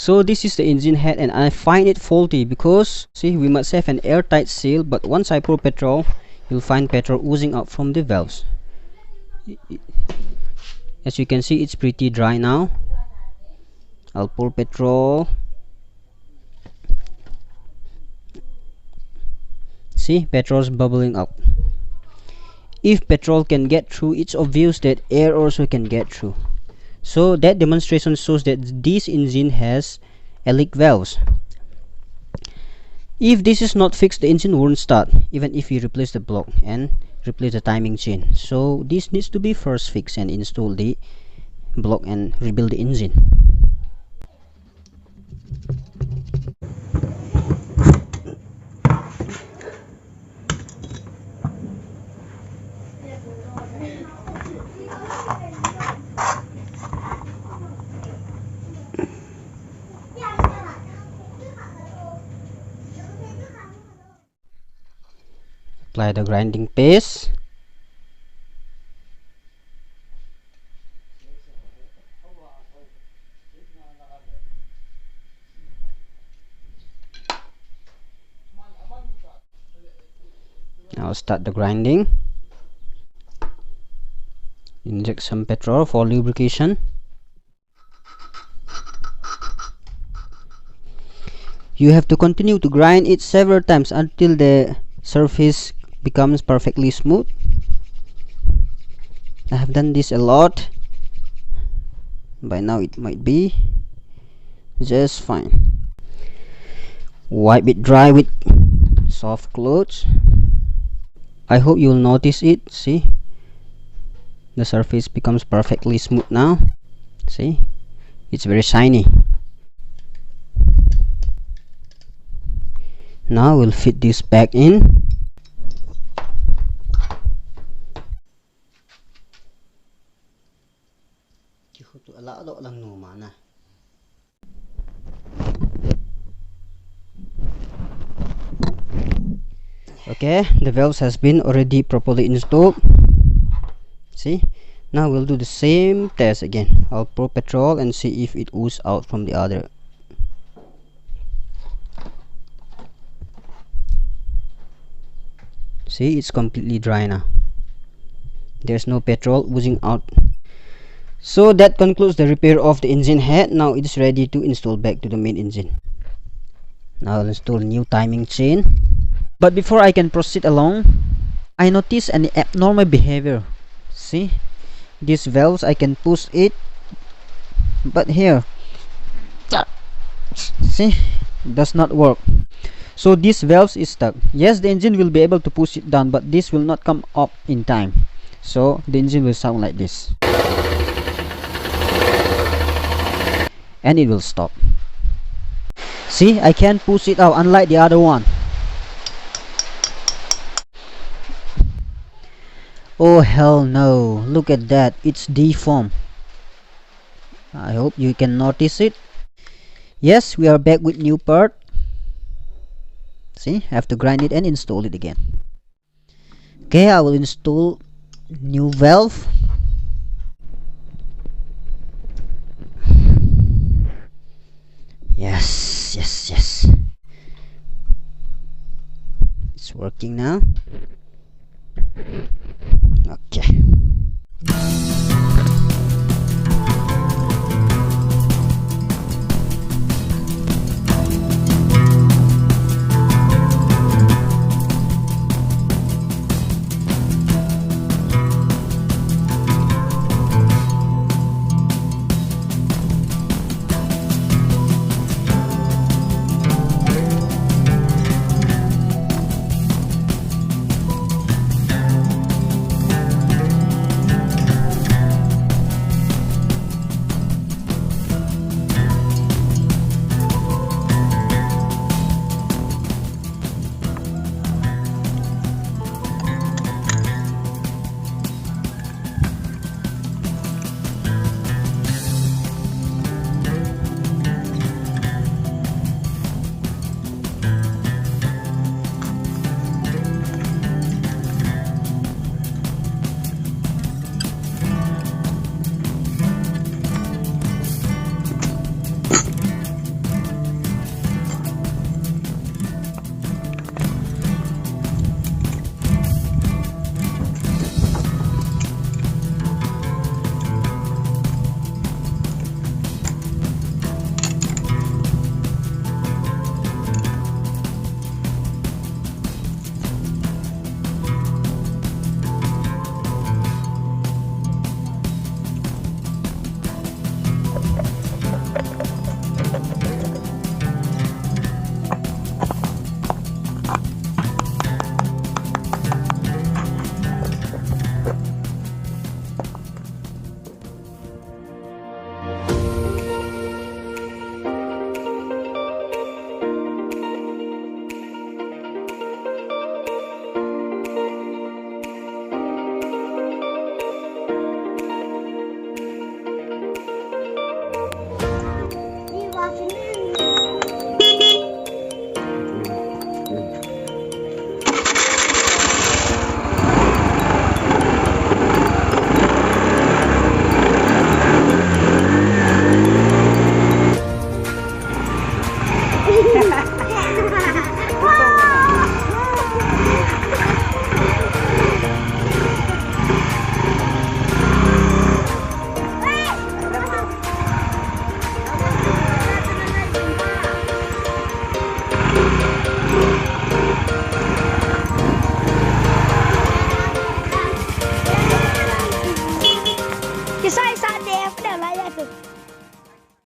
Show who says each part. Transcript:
Speaker 1: So this is the engine head, and I find it faulty because see, we must have an airtight seal, but once I pour petrol, you'll find petrol oozing out from the valves. As you can see, it's pretty dry now. I'll pour petrol. See, petrol's bubbling up. If petrol can get through, it's obvious that air also can get through. So that demonstration shows that this engine has a leak valves. If this is not fixed, the engine won't start, even if you replace the block and replace the timing chain. So this needs to be first fixed and install the block and rebuild the engine. Apply the grinding paste. Now start the grinding. Inject some petrol for lubrication. You have to continue to grind it several times until the surface becomes perfectly smooth. I have done this a lot. By now it might be just fine. Wipe it dry with soft clothes. I hope you'll notice it. See, the surface becomes perfectly smooth now. See, it's very shiny. Now we'll fit this back in. Okay, the valves has been already properly installed. See, now we'll do the same test again. I'll pour petrol and see if it oozes out from the other. See, it's completely dry now. There's no petrol oozing out. So that concludes the repair of the engine head. Now it is ready to install back to the main engine. Now I'll install new timing chain. But before I can proceed along, I notice an abnormal behavior. See, these valves, I can push it, but here, see, does not work. So this valve is stuck. Yes, the engine will be able to push it down, but this will not come up in time. So the engine will sound like this, and it will stop. See, I can't push it out, unlike the other one. Oh hell no, look at that, it's deformed. I hope you can notice it. Yes, we are back with new part. See, I have to grind it and install it again. Okay, I will install new valve. Yes, yes, yes. It's working now. Okay.